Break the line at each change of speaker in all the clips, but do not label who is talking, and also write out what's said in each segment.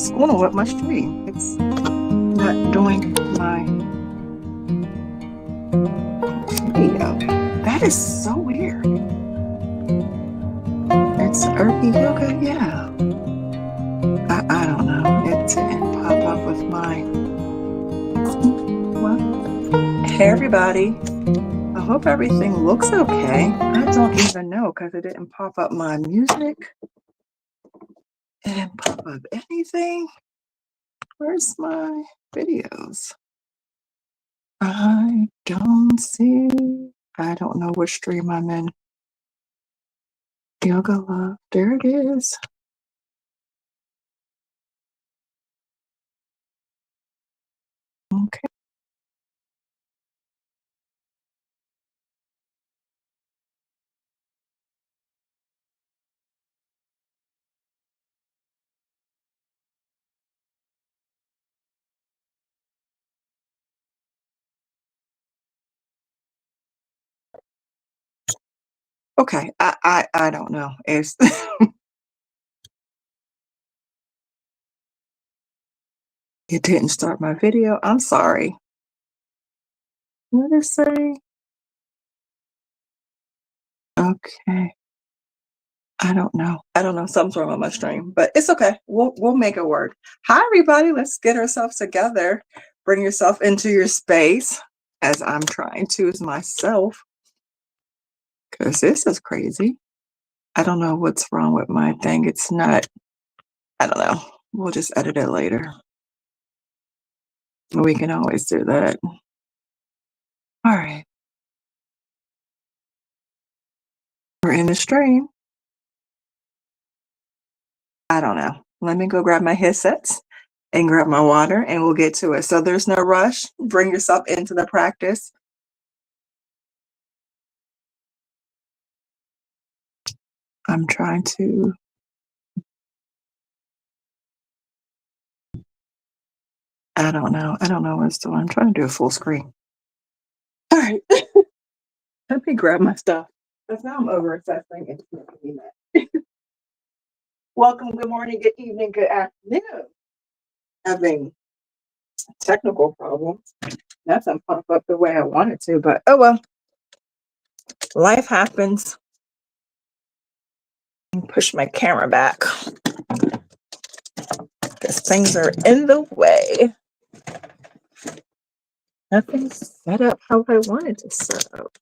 what's going on with my stream? It's not doing my video. That is so weird. It's Irby Yoga, yeah. I don't know. It didn't pop up with my. Well, hey everybody. I hope everything looks okay. I don't even know because it didn't pop up my music. It didn't pop up anything. Where's my videos? I don't see. I don't know which stream I'm in. Yoga Love. There it is. Okay. Okay. I don't know. It's it didn't start my video. I'm sorry. What did it say? Okay. I don't know. I don't know. Something's wrong with my stream, but it's okay. We'll make it work. Hi everybody. Let's get ourselves together. Bring yourself into your space as I'm trying to as myself. Because this is crazy. I don't know what's wrong with my thing. It's not, I don't know. We'll just edit it later. We can always do that. All right. We're in the stream. I don't know. Let me go grab my headsets and grab my water and we'll get to it. So there's no rush. Bring yourself into the practice. I'm trying to. I don't know. I don't know what's doing. I'm trying to do a full screen. All right. Let me grab my stuff. Because now I'm over accessing and making that. Welcome, good morning, good evening, good afternoon. Having technical problems. Nothing pop up the way I wanted to, but oh well. Life happens. Push my camera back because things are in the way. Nothing's set up how I wanted to set up.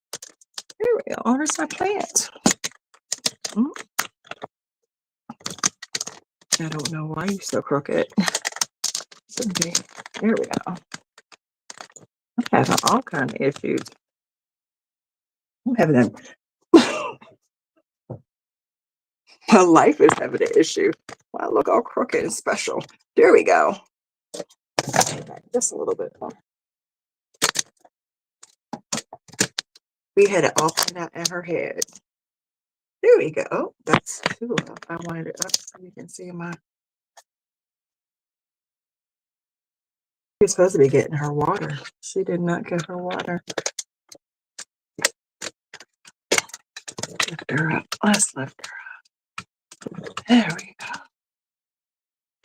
There we go. Oh, there's my plant. I don't know why you're so crooked. There we go. I'm having all kind of issues. I'm having a my life is having an issue. Wow, look all crooked and special. There we go. Just a little bit more. We had it all planned out in her head. There we go. Oh, that's too low. I wanted it up so you can see my. She's supposed to be getting her water. She did not get her water. Lift her up. Let's lift her up. There we go.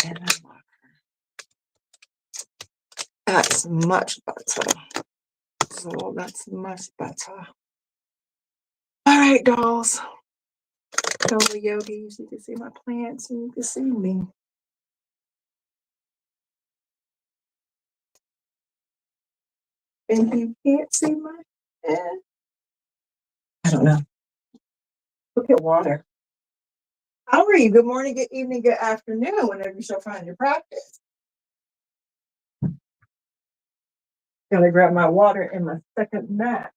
And then lock her. That's much better. So that's much better. All right, dolls. Fellow yogis, you can see my plants and you can see me. And you can't see my head. I don't know. Look at water. How are you? Good morning, good evening, good afternoon, whenever you shall find your practice. Gotta grab my water in my second mat.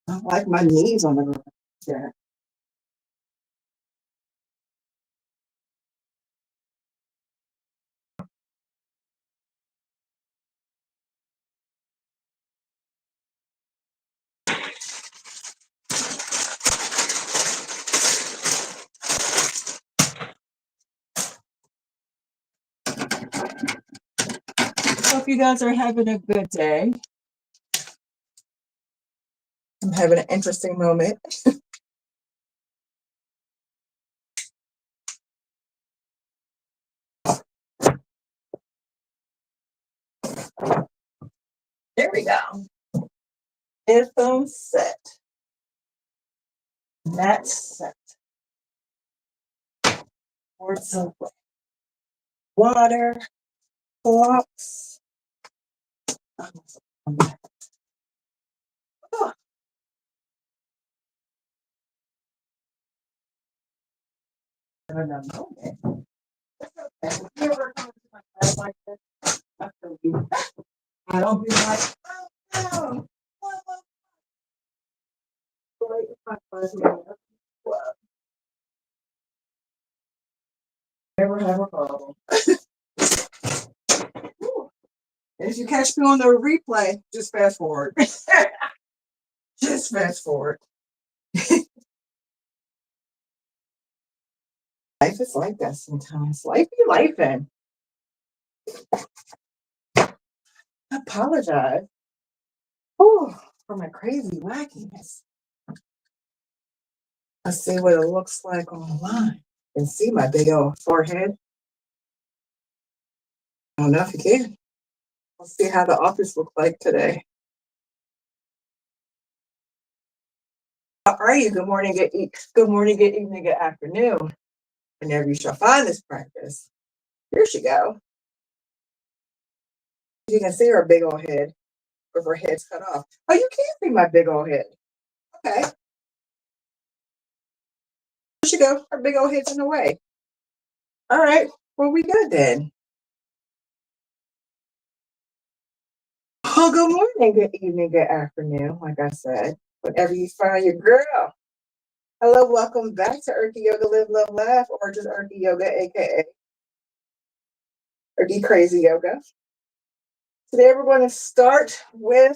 I like my knees on the ground. Yeah. Hope you guys are having a good day. I'm having an interesting moment. There we go. If I'm set, that's set. Words of water, clocks. Oh, I don't know. Okay. You ever come to my class like this? I don't be like, oh no. Never have a problem. If you catch me on the replay, just fast forward. Just fast forward. Life is like that sometimes. Life be lifing. I apologize. Oh, for my crazy wackiness. Let's see what it looks like online. You can see my big old forehead. I don't know if you can. Let's see how the office looks like today. How are you? Good morning, good morning, good evening, good afternoon. Whenever you shall find this practice. Here she go. You can see her big old head with her head's cut off. Oh, you can't see my big old head. Okay. Here she go. Her big old head's in the way. All right. Well, we good then. Oh, good morning, good evening, good afternoon. Like I said, whenever you find your girl. Hello, welcome back to Erky Yoga Live, Love, Laugh, or just Erky Yoga, aka Erky Crazy Yoga. Today we're going to let's start with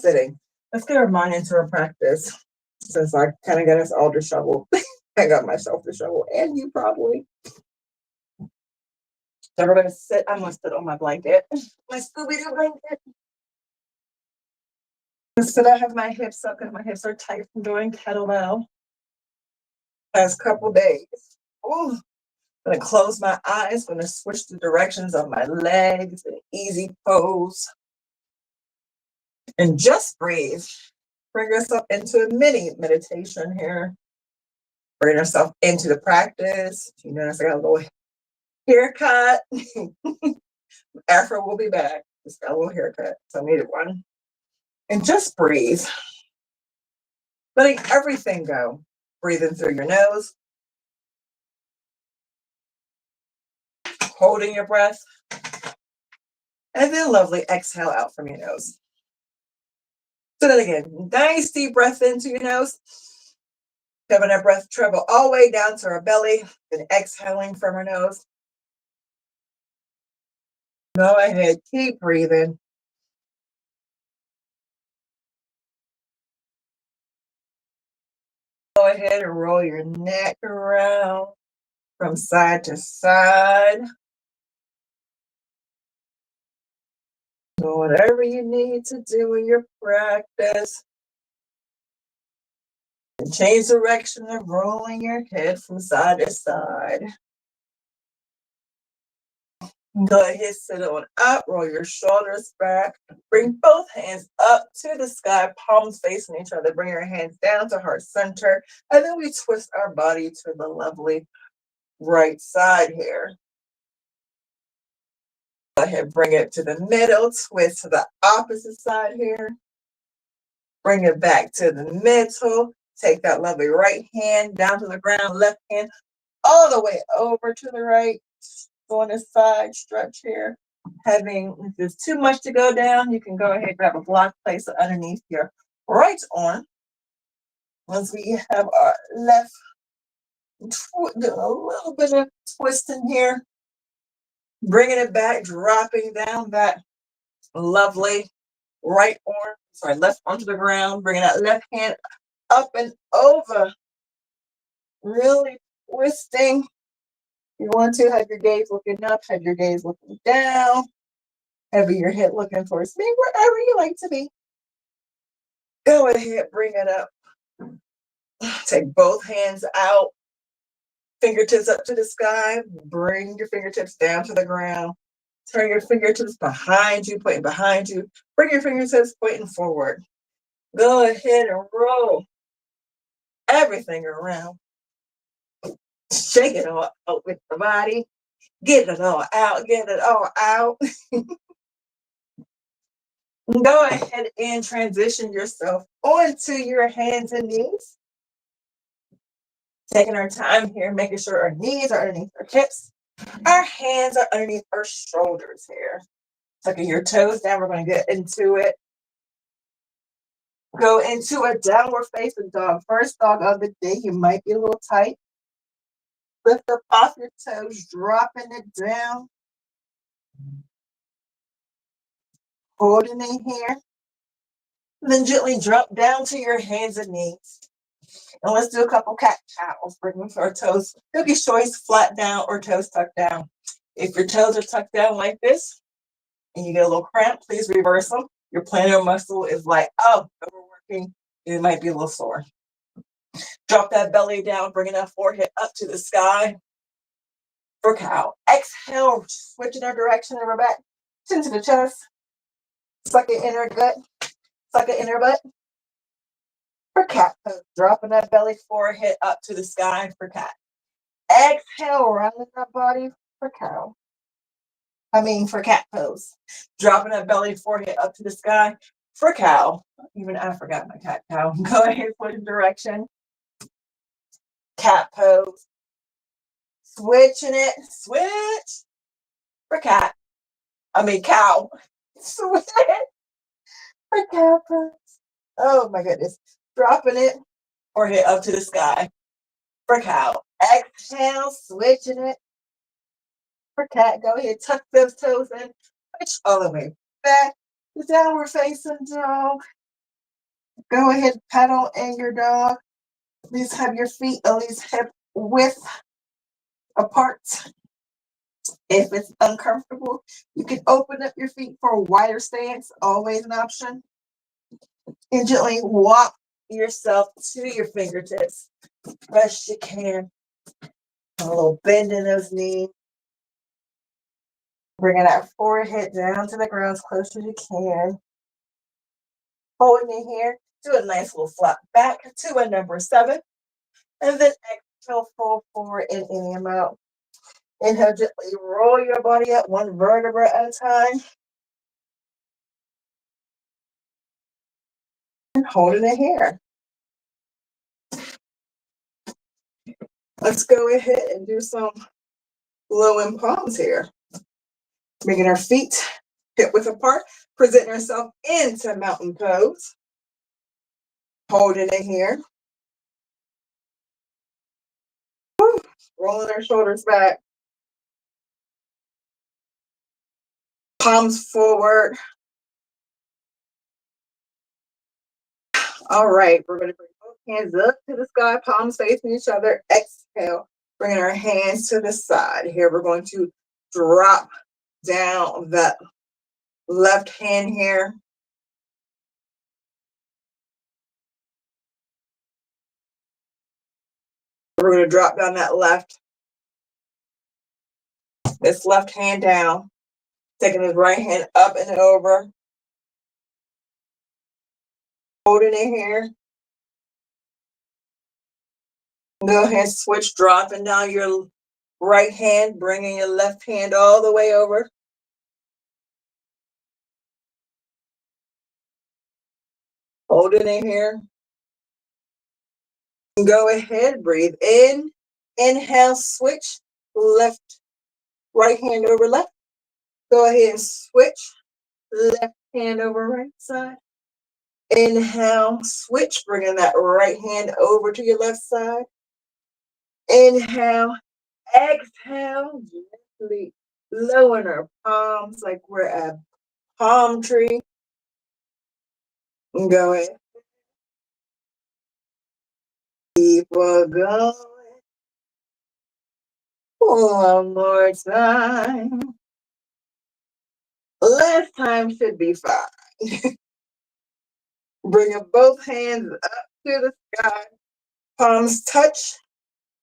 sitting. Let's get our mind into our practice. Since I kind of got us all disheveled. I got myself disheveled, and you probably. So we're going to sit. I'm going to sit on my blanket. My Scooby-Doo blanket. So I have my hips up because my hips are tight from doing kettlebell. Last couple days. Oh, I'm going to close my eyes. Going to switch the directions of my legs. An easy pose. And just breathe. Bring yourself into a mini meditation here. Bring yourself into the practice. You notice I got a little haircut. Afro will be back. Just got a little haircut, so I needed one. And just breathe. Letting everything go. Breathing through your nose. Holding your breath. And then lovely exhale out from your nose. So that again, nice deep breath into your nose. Having that breath travel all the way down to our belly. And exhaling from our nose. Go ahead, keep breathing. Go ahead and roll your neck around from side to side. So whatever you need to do in your practice. And change direction of rolling your head from side to side. Go ahead, sit on up, roll your shoulders back. Bring both hands up to the sky, palms facing each other. Bring your hands down to heart center. And then we twist our body to the lovely right side here. Go ahead, bring it to the middle, twist to the opposite side here. Bring it back to the middle. Take that lovely right hand down to the ground, left hand all the way over to the right. Go on this side stretch here. If there's too much to go down, you can go ahead and grab a block, place it underneath your right arm. Once we have our left, do a little bit of twisting here. Bringing it back, dropping down that lovely left onto the ground, bringing that left hand up and over. Really twisting. You want to have your gaze looking up, have your gaze looking down, have your head looking towards me, wherever you like to be. Go ahead, bring it up. Take both hands out, fingertips up to the sky. Bring your fingertips down to the ground. Turn your fingertips behind you, pointing behind you. Bring your fingertips pointing forward. Go ahead and roll everything around. Shake it all out with the body. Get it all out. Get it all out. Go ahead and transition yourself onto your hands and knees. Taking our time here, making sure our knees are underneath our hips. Our hands are underneath our shoulders here. Tucking your toes down. We're going to get into it. Go into a downward facing dog. First dog of the day. You might be a little tight. Lift up off your toes, dropping it down. Holding it here. Then gently drop down to your hands and knees. And let's do a couple cat cows. Bring them to our toes. Your choice, flat down or toes tucked down. If your toes are tucked down like this and you get a little cramp, please reverse them. Your plantar muscle is like, oh, overworking. It might be a little sore. Drop that belly down, bringing that forehead up to the sky for cow. Exhale, switching our direction and we're back. Chin to the chest. Suck it in our gut. Suck it in our butt. For cat pose. Dropping that belly, forehead up to the sky for cat. Exhale, rounding that body for cow. For cat pose. Dropping that belly, forehead up to the sky for cow. Even I forgot my cat cow. Go ahead, switch direction. Cat pose. Switching it. Switch. For cat. Cow. Switch it. For cat pose. Oh my goodness. Dropping it. Forehead up to the sky. For cow. Exhale. Switching it. For cat. Go ahead. Tuck those toes in. Switch all the way back. The downward facing dog. Go ahead. Pedal in your dog. Please have your feet at least hip width apart. If it's uncomfortable, you can open up your feet for a wider stance, always an option. And gently walk yourself to your fingertips. Best you can. A little bend in those knees. Bringing that forehead down to the ground as close as you can. Holding it here. Do a nice little flat back to a number 7. And then exhale, fold forward and in and out. Inhale, gently roll your body up one vertebra at a time. And holding it here. Let's go ahead and do some low in palms here. Bringing our feet hip width apart, presenting ourselves into mountain pose. Holding it here. Woo. Rolling our shoulders back. Palms forward. All right, we're going to bring both hands up to the sky, palms facing each other. Exhale, bringing our hands to the side. Here, we're going to drop down that left hand here. We're going to drop down that this left hand down, taking his right hand up and over. Holding it here. Go ahead, switch, dropping down your right hand, bringing your left hand all the way over. Holding it here. Go ahead, breathe in. Inhale, switch, left, right hand over left. Go ahead and switch, left hand over right side. Inhale, switch, bringing that right hand over to your left side. Inhale, exhale, gently lowering our palms like we're a palm tree. Go ahead. Keep on going. One more time. Last time should be fine. Bringing both hands up to the sky. Palms touch.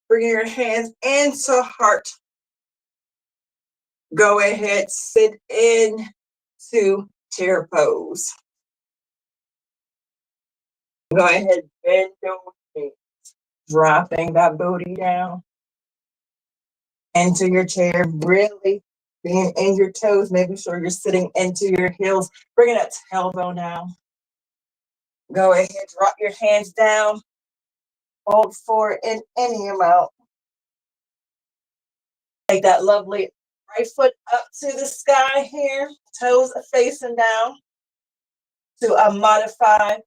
Bringing your hands into heart. Go ahead, sit in to chair pose. Go ahead, bend those knees, dropping that booty down into your chair, really being in your toes, making sure you're sitting into your heels, bringing that tailbone down. Go ahead, drop your hands down, fold forward in any amount. Take that lovely right foot up to the sky here, toes facing down to a modified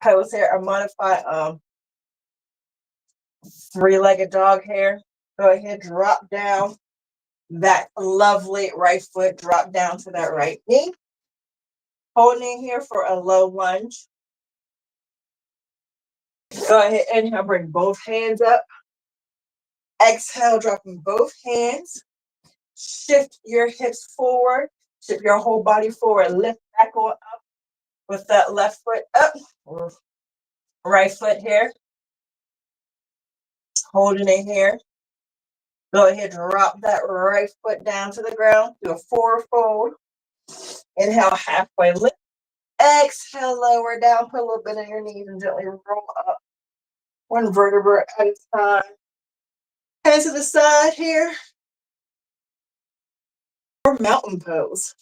pose here, a modified three-legged dog here. Go ahead, drop down that lovely right foot, drop down to that right knee. Holding here for a low lunge. Go ahead, inhale, bring both hands up. Exhale, dropping both hands. Shift your hips forward. Shift your whole body forward. Lift back on up with that left foot up. Right foot here. Holding it here. Go ahead, drop that right foot down to the ground. Do a forward fold. Inhale, halfway lift. Exhale, lower down. Put a little bit on your knees and gently roll up. One vertebra at a time. Hands to the side here. Or mountain pose.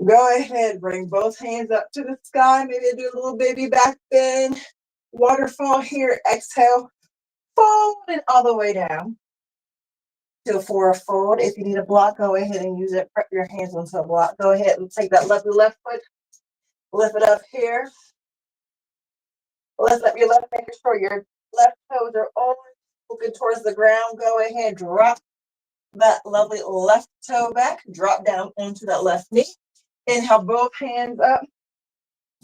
Go ahead, bring both hands up to the sky. Maybe do a little baby back bend. Waterfall here. Exhale, fold it all the way down to a forward fold. If you need a block, go ahead and use it. Prep your hands onto a block. Go ahead and take that left foot. Lift it up here. Lift up your left, making sure your left toes are on. Looking towards the ground. Go ahead, drop that lovely left toe back. Drop down onto that left knee. Inhale, both hands up.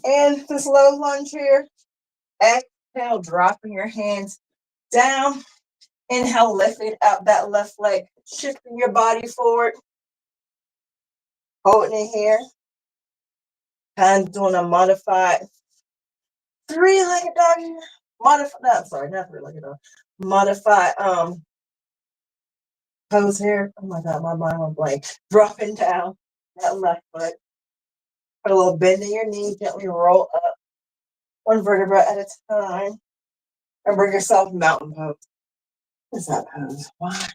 And this low lunge here. Exhale, dropping your hands down. Inhale, lifting up that left leg. Shifting your body forward. Holding it here. Kind of doing a modified three-legged dog here. Not three-legged dog. Modified pose here. Oh my God, my mind went blank. Dropping down that left foot. Put a little bend in your knee. Gently roll up. One vertebra at a time. And bring yourself mountain pose. What is that pose? Why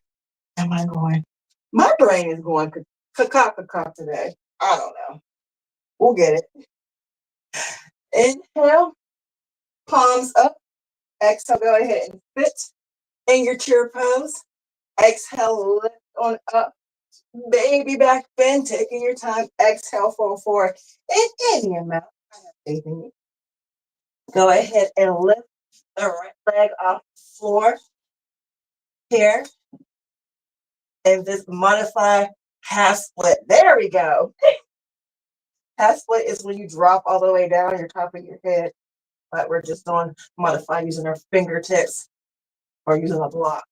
am I going? My brain is going caca today. I don't know. We'll get it. Inhale, palms up. Exhale, go ahead and sit in your chair pose. Exhale, lift on up. Baby back bend, taking your time. Exhale, fold forward. In any amount, I have faith in you. Go ahead and lift the right leg off the floor here. And this modify half split. There we go. Half split is when you drop all the way down your top of your head. But we're just doing modify using our fingertips or using a block.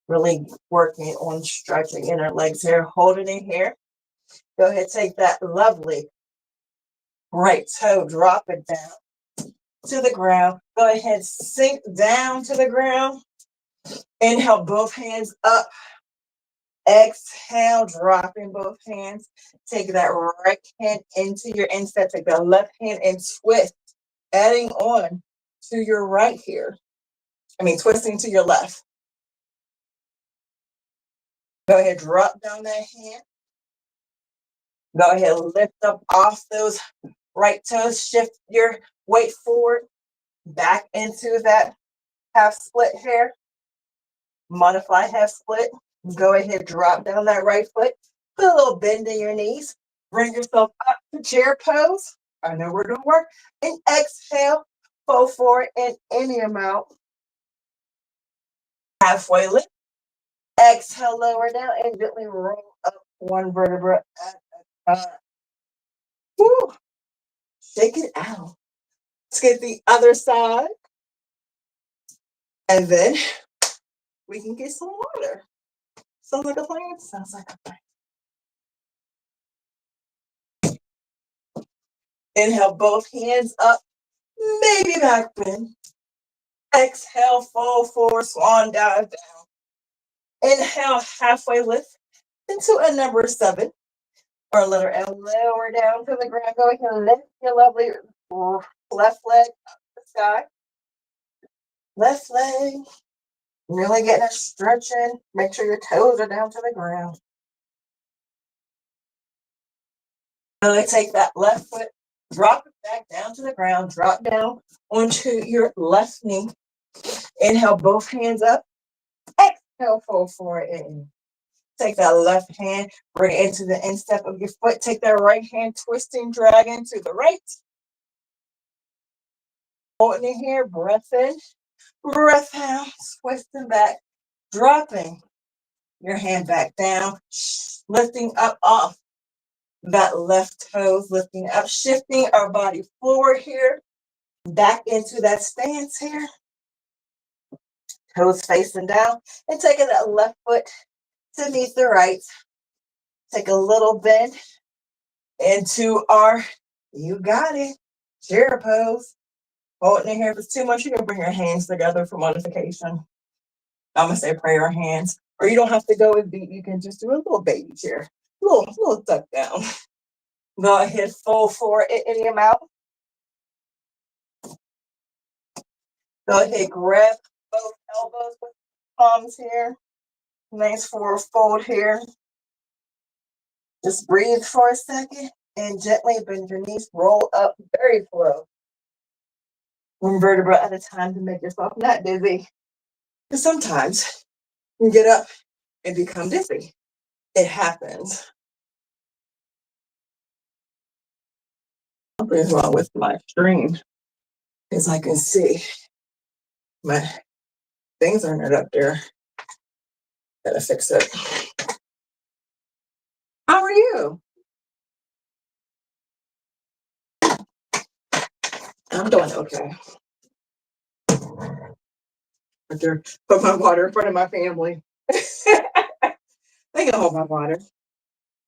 Really working on stretching in our legs here, holding it here. Go ahead, take that lovely right toe, drop it down to the ground. Go ahead, sink down to the ground. Inhale, both hands up. Exhale, dropping both hands. Take that right hand into your instep. Take that left hand and twist, adding on to your right here. Twisting to your left. Go ahead, drop down that hand. Go ahead, lift up off those right toes. Shift your weight forward, back into that half split here. Modify half split. Go ahead, drop down that right foot. Put a little bend in your knees. Bring yourself up to chair pose. I know we're doing work. And exhale, fold forward in any amount. Halfway lift. Exhale, lower down and gently roll up one vertebra at a time. Woo. Shake it out. Let's get the other side. And then we can get some water. Sounds like a plan? Sounds like a plan. Inhale, both hands up. Maybe back bend. Exhale, fold forward, swan dive down. Inhale, halfway lift into a number 7 or letter L. Lower down to the ground. Go ahead and lift your lovely left leg up the sky. Left leg. Really getting a stretch in. Make sure your toes are down to the ground. Really take that left foot, drop it back down to the ground, drop down onto your left knee. Inhale, both hands up. Exhale, fold forward in. Take that left hand, bring it into the instep of your foot. Take that right hand, twisting dragon to the right. Holding it here, breath in, breath out, twisting back, dropping your hand back down, lifting up off that left toes, lifting up, shifting our body forward here, back into that stance here. Toes facing down, and taking that left foot to meet the right. Take a little bend into our, you got it, chair pose. Holding it here. If it's too much, you can bring your hands together for modification. I'm going to say prayer hands. Or you don't have to go as deep. You can just do a little baby chair. Little duck down. Go ahead, fold forward in any amount. Go ahead, grab both elbows with palms here. Nice forward fold here. Just breathe for a second and gently bend your knees. Roll up very slow. One vertebra at a time to make yourself not dizzy. Because sometimes you get up and become dizzy. It happens. Something's wrong with my screen. As I can see, my things aren't up there. Gotta fix it. How are you? I'm doing okay. Right there, put my water in front of my family. They can hold my water.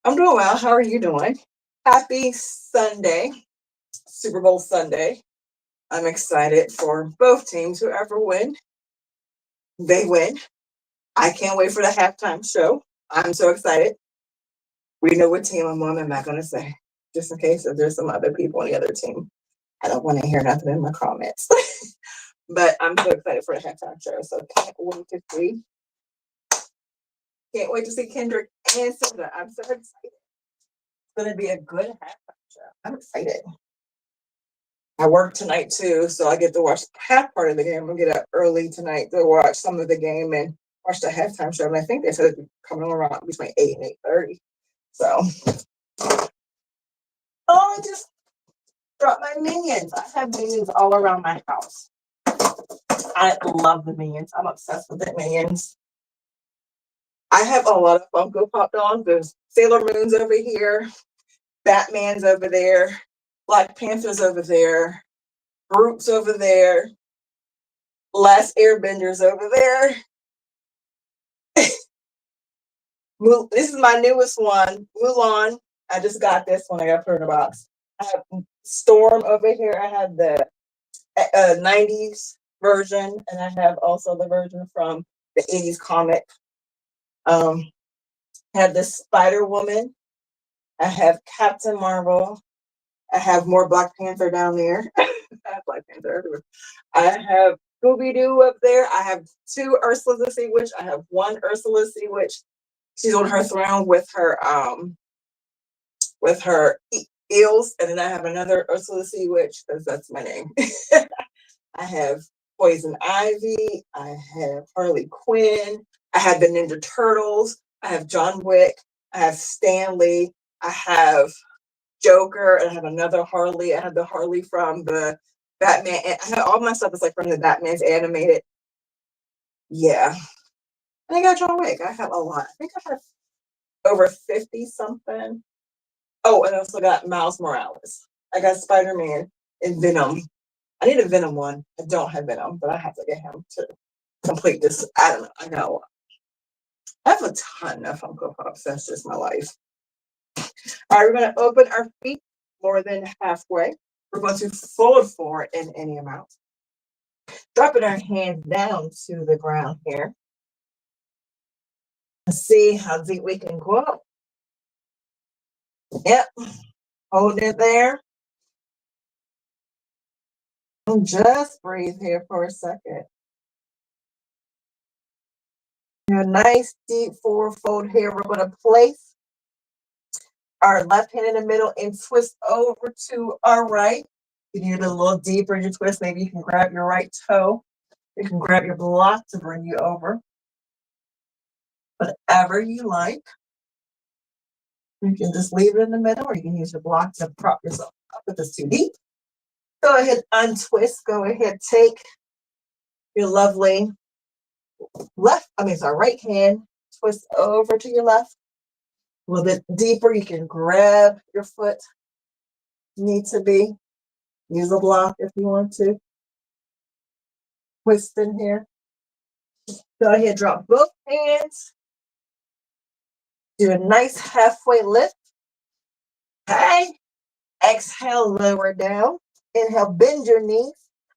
I'm doing well. How are you doing? Happy Sunday, Super Bowl Sunday. I'm excited for both teams. Whoever win, they win. I can't wait for the halftime show. I'm so excited. We know what team I'm on. I'm not going to say, just in case if there's some other people on the other team. I don't want to hear nothing in my comments. But I'm so excited for the halftime show. So can't wait to see. Can't wait to see Kendrick and Suda. I'm so excited. It's going to be a good halftime show. I'm excited. I work tonight too, so I get to watch half part of the game. I'm gonna get up early tonight to watch some of the game and watch the halftime show. And I think they said it's coming on around between 8 and 8:30. So, I just dropped my minions. I have minions all around my house. I love the minions. I'm obsessed with the minions. I have a lot of Funko Pop dolls. There's Sailor Moon's over here, Batman's over there, Black Panther's over there, Groot's over there, Last Airbenders over there. This is my newest one, Mulan. I just got this one. I got put in a box. I have Storm over here. I have the 90s version, and I have also the version from the 80s comic. I have the Spider Woman. I have Captain Marvel. I have more Black Panther down there. I have Black Panther everywhere. I have Scooby Doo up there. I have 2 Ursula the Sea Witch. I have 1 Ursula Sea Witch. She's on her throne with her eels, and then I have another Ursula Sea Witch because that's my name. I have Poison Ivy. I have Harley Quinn. I have the Ninja Turtles. I have John Wick. I have Stanley. I have Joker. And I have another Harley. I have the Harley from the Batman. I have all my stuff is like from the Batman's animated. Yeah. And I got John Wick. I have a lot. I think I have over 50 something. Oh, and I also got Miles Morales. I got Spider-Man and Venom. I need a Venom one. I don't have Venom, but I have to get him to complete this. I don't know. I know. I have a ton of Funko Pops. That's just my life. All right, we're going to open our feet more than halfway. We're going to fold forward in any amount. Dropping our hands down to the ground here. See how deep we can go up. Yep. Hold it there. And just breathe here for a second. A nice deep forward fold here. We're going to place our left hand in the middle and twist over to our right. You need a little deeper in your twist. Maybe you can grab your right toe. You can grab your block to bring you over. Whatever you like. You can just leave it in the middle, or you can use your block to prop yourself up if it's too deep. Go ahead, untwist. Go ahead, take your lovely right hand, twist over to your left. A little bit deeper, you can grab your foot. Need to be. Use a block if you want to. Twist in here. Go ahead, drop both hands. Do a nice halfway lift. Okay. Exhale, lower down. Inhale, bend your knees.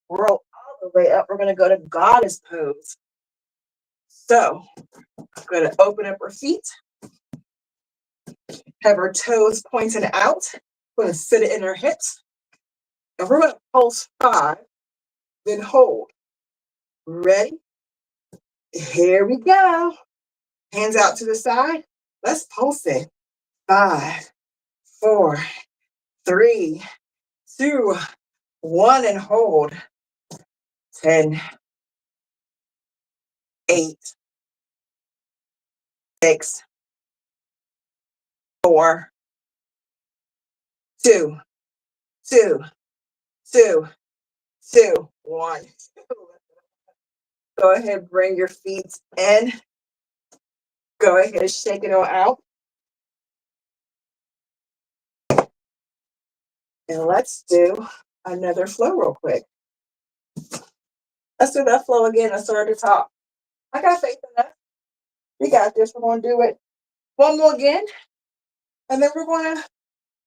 Roll all the way up. We're going to go to goddess pose. So, I'm going to open up our feet. Have our toes pointed out. We're going to sit it in our hips. And we're going to pulse 5. Then hold. Ready? Here we go. Hands out to the side. Let's pulse it. 5, 4, 3, 2, 1, and hold. 10, 8, 6, 4, 2, 2, 2, 2, 1. Go ahead, bring your feet in. Go ahead, shake it all out. And let's do another flow real quick. Let's do that flow again. Let's start at the top. I got faith in that. We got this. We're going to do it one more again. And then we're going to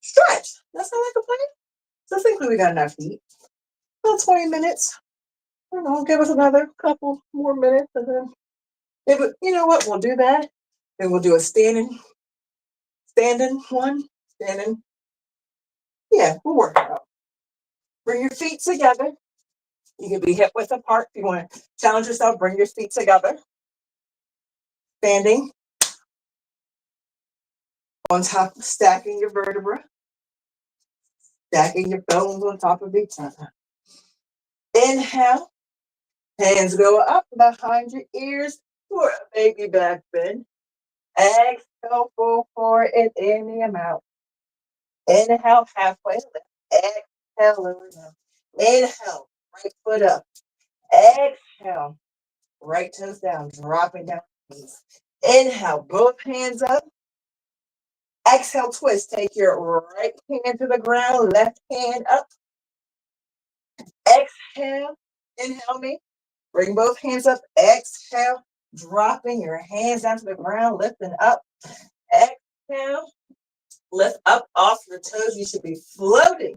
stretch. That sound like a plan? So I think we got enough heat. About 20 minutes. I don't know, give us another couple more minutes. And then, you know what? We'll do that. Then we'll do a standing one. Standing. Yeah, we'll work it out. Bring your feet together. You can be hip width apart. If you want to challenge yourself, bring your feet together. Standing on top, stacking your vertebra. Stacking your bones on top of each other. Inhale. Hands go up behind your ears for a baby back bend. Exhale, full forward and inhale them out. Inhale, halfway lift. Exhale, lower down. Inhale, right foot up. Exhale, right toes down, dropping down. Inhale, both hands up. Exhale, twist. Take your right hand to the ground, left hand up. Exhale, inhale me. Bring both hands up. Exhale, dropping your hands down to the ground, lifting up. Exhale, lift up off your toes. You should be floating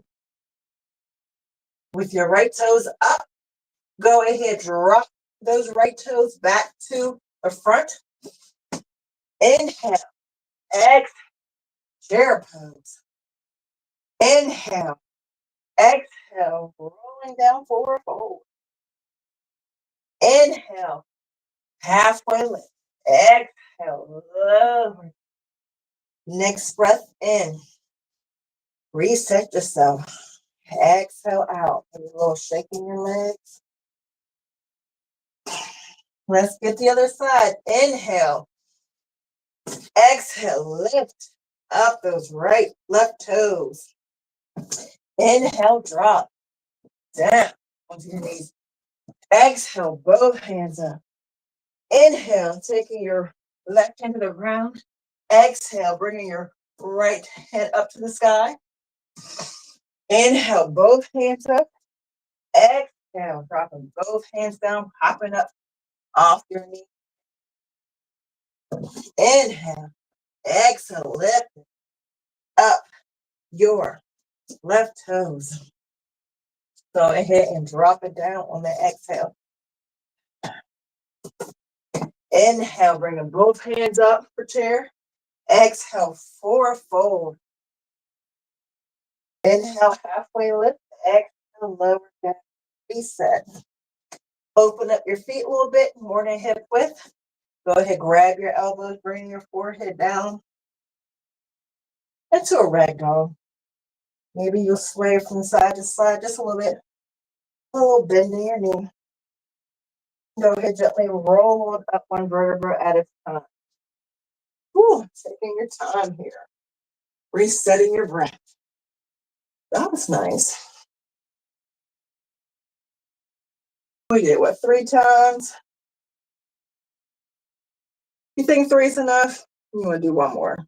with your right toes up. Go ahead, drop those right toes back to the front. Inhale, exhale, chair pose. Inhale, exhale, rolling down forward fold. Inhale, halfway lift. Exhale, lower. Next breath in. Reset yourself. Exhale out. A little shake in your legs. Let's get the other side. Inhale. Exhale. Lift up those left toes. Inhale. Drop down onto your knees. Exhale. Both hands up. Inhale. Taking your left hand to the ground. Exhale. Bringing your right hand up to the sky. Inhale. Both hands up. Exhale. Dropping both hands down. Popping up off your knee. Inhale. Exhale. Lift up your left toes. Go ahead and drop it down on the exhale. Inhale, bring both hands up for chair. Exhale, forward fold. Inhale, halfway lift. Exhale, lower down. Reset. Open up your feet a little bit, more than hip width. Go ahead, grab your elbows, bring your forehead down into a ragdoll. Maybe you'll sway from side to side just a little bit. A little bend in your knee. Go ahead, gently roll on up one vertebra at a time. Whew, taking your time here. Resetting your breath. That was nice. We did what, 3 times? You think 3's enough? You want to do one more?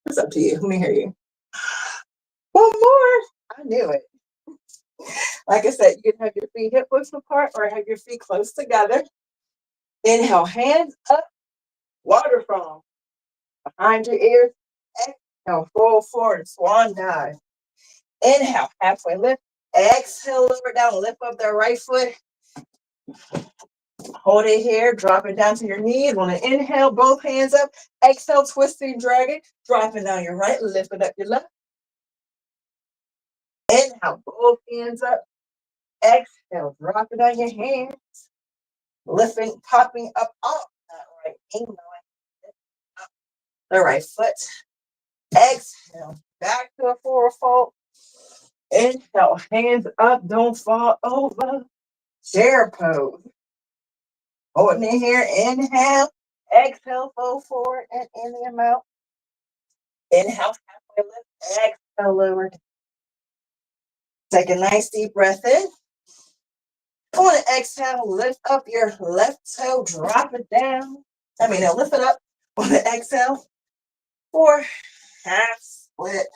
It's up to you. Let me hear you. One more. I knew it. Like I said, you can have your feet hip width apart or have your feet close together. Inhale, hands up, waterfall. Behind your ears. Exhale, roll forward, swan dive. Inhale, halfway lift. Exhale, lower down, lift up that right foot. Hold it here, drop it down to your knees. Want to inhale, both hands up. Exhale, twisting dragon. Dropping down your right, lifting up your left. Inhale, both hands up. Exhale, dropping down your hands. Lifting, popping up off that right ankle. Up the right foot. Exhale, back to a forward fold. Inhale, hands up, don't fall over. Chair pose. Hold it here, inhale. Exhale, fold forward and in the amount. Inhale, halfway lift. Exhale, lower. Take a nice deep breath in. On an exhale, lift up your left toe, drop it down. Lift it up on the exhale for half split.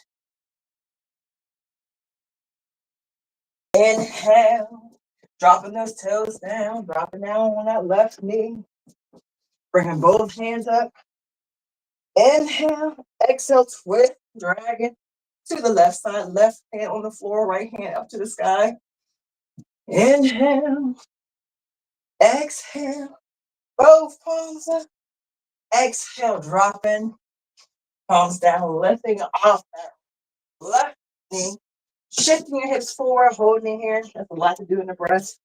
Inhale, dropping those toes down, dropping down on that left knee. Bringing both hands up. Inhale, exhale, twist, dragon to the left side, left hand on the floor, right hand up to the sky. Inhale, exhale, both palms up. Exhale, dropping, palms down, lifting off that left knee. Shifting your hips forward, holding it here. That's a lot to do in the breath.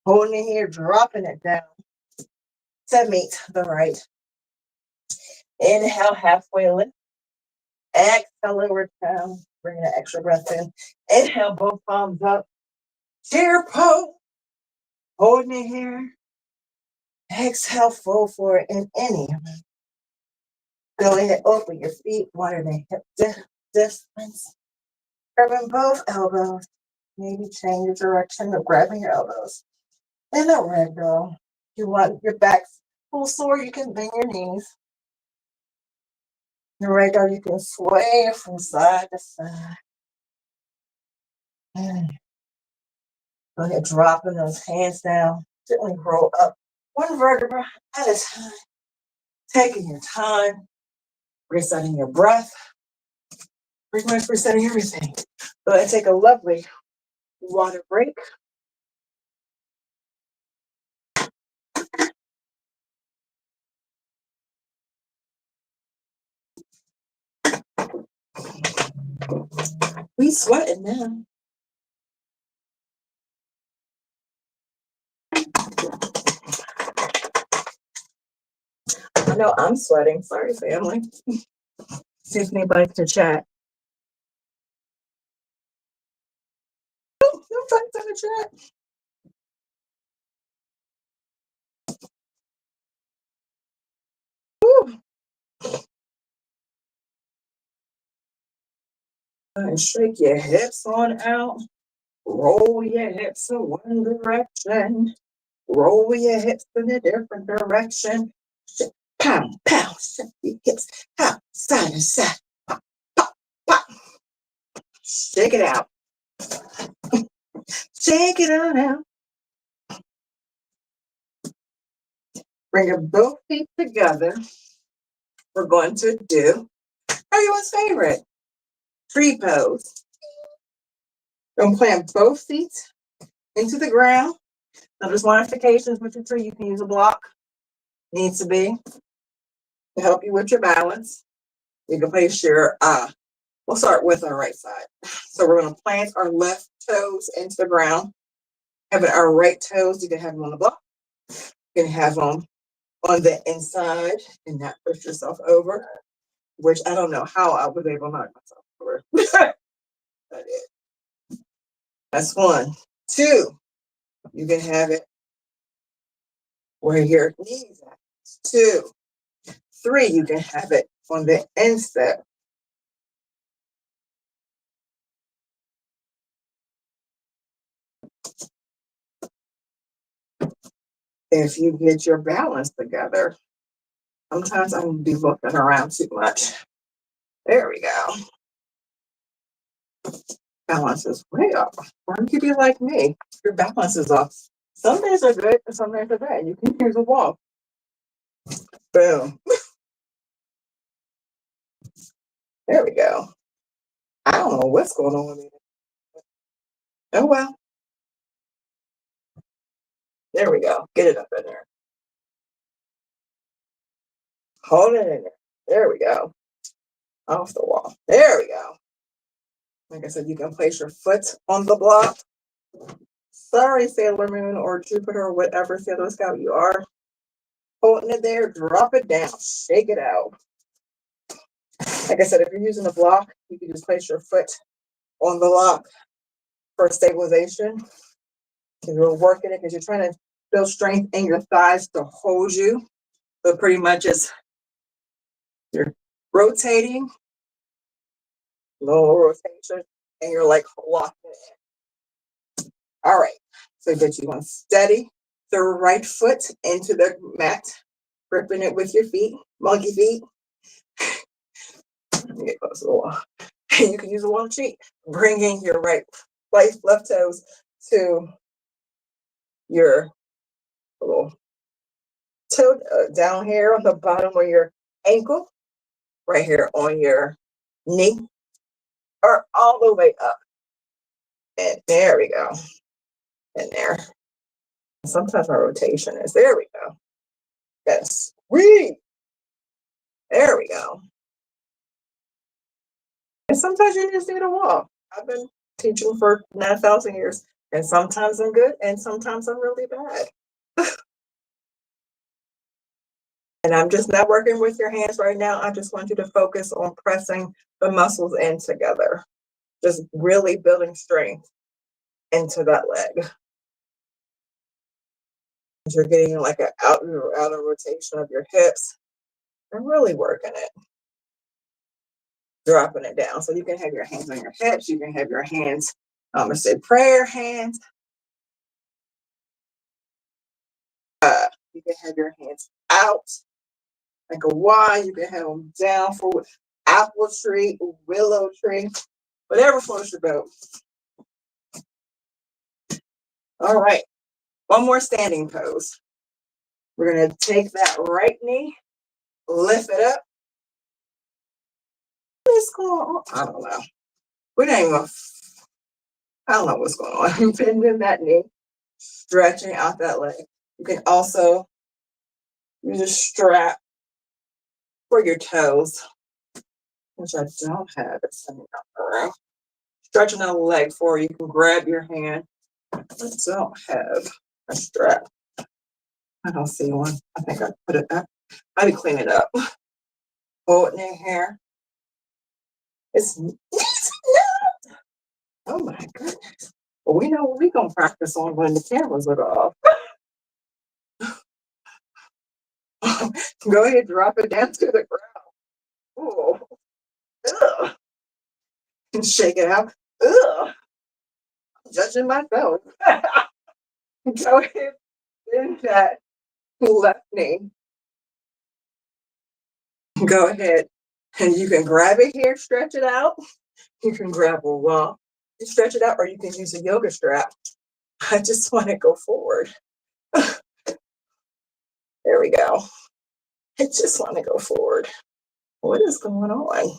Holding it here, dropping it down to meet the right. Inhale, halfway lift. Exhale, lower down. Bring that extra breath in. Inhale, both palms up. Chair pose. Holding it here. Exhale, fold forward in any. Go ahead, open your feet, widen the hip distance. Grabbing both elbows. Maybe change the direction of grabbing your elbows. And a ragdoll. If you want your back full sore, you can bend your knees. The ragdoll, you can sway from side to side. Go ahead, dropping those hands down. Gently roll up one vertebra at a time. Taking your time. Resetting your breath. Pretty much resetting everything. Go ahead and take a lovely water break. We sweating now. I know I'm sweating. Sorry, family. See if anybody can chat. Oh, no types in the chat. Woo. And shake your hips on out. Roll your hips in one direction. Roll your hips in a different direction. Pow, pow, shake your hips. Pow, side to side. Pop, pop, pop. Shake it out. Shake it on out. Bring your both feet together. We're going to do everyone's favorite tree pose. We're going to plant both feet into the ground. Now there's modifications with your tree. You can use a block. Needs to be to help you with your balance. You can place your we'll start with our right side. So we're going to plant our left toes into the ground. Having our right toes, you can have them on the block. You can have them on the inside and not push yourself over, which I don't know how I was able to knock myself over. That is. That's one. Two, you can have it where your knees at. Two. Three, you can have it on the instep. If you get your balance together, sometimes I will be looking around too much. There we go. Balance is way off. Or you could be like me. Your balance is off. Some days are good and some days are bad. You can use a wall. Boom. There we go. I don't know what's going on with me. Oh well. There we go. Get it up in there. Hold it in there. There we go. Off the wall. There we go. Like I said, you can place your foot on the block. Sorry, Sailor Moon or Jupiter or whatever Sailor Scout you are. Holding it there, drop it down, shake it out. Like I said, if you're using a block, you can just place your foot on the block for stabilization. You're working it because you're trying to build strength in your thighs to hold you. So pretty much it's you're rotating, low rotation, and you're like locking it in. All right. So that you want to steady the right foot into the mat, gripping it with your feet, monkey feet. Let me get close to the wall. And you can use a wall cheat, bringing your left toes to your little toe down here on the bottom of your ankle, right here on your knee, or all the way up. And there we go. And there. Sometimes my rotation is there we go. Yes. There we go. And sometimes you just need a walk. I've been teaching for 9,000 years, and sometimes I'm good, and sometimes I'm really bad. And I'm just not working with your hands right now. I just want you to focus on pressing the muscles in together, just really building strength into that leg. You're getting like an outer rotation of your hips and really working it. Dropping it down. So you can have your hands on your hips. You can have your hands, let's say prayer hands. You can have your hands out like a Y. You can have them down for apple tree, willow tree, whatever floats your boat. All right. One more standing pose. We're going to take that right knee, lift it up. What's going on? I don't know. We don't even, I don't know what's going on. Bending that knee, stretching out that leg. You can also use a strap for your toes, which I don't have. It's sending out around. Stretching out the leg for you. You can grab your hand. I don't have a strap. I don't see one. I think I put it up. I need to clean it up. Holding it here. It's oh my goodness. Well, we know what we're going to practice on when the cameras are off. Go ahead, drop it down to the ground. Oh, ugh. And shake it out. Ugh. I'm judging myself. Go ahead, bend that left knee. Go ahead, and you can grab it here, stretch it out. You can grab a wall, you stretch it out, or you can use a yoga strap. I just want to go forward. There we go. I just want to go forward. What is going on?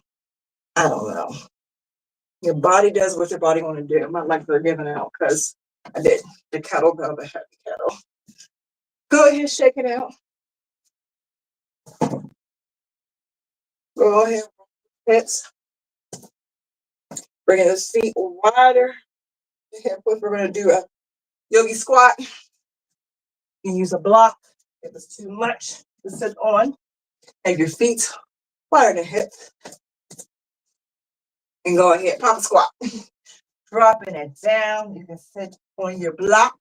I don't know. Your body does what your body want to do. My legs are giving out because I did the kettlebell, the heavy kettle. Go ahead, shake it out. Go ahead, hips. Bringing those feet wider. Hip width. We're going to do a yogi squat. You can use a block if it's too much to sit on. Have your feet wider than hip. And go ahead, pop a squat. Dropping it down. You can sit on your block.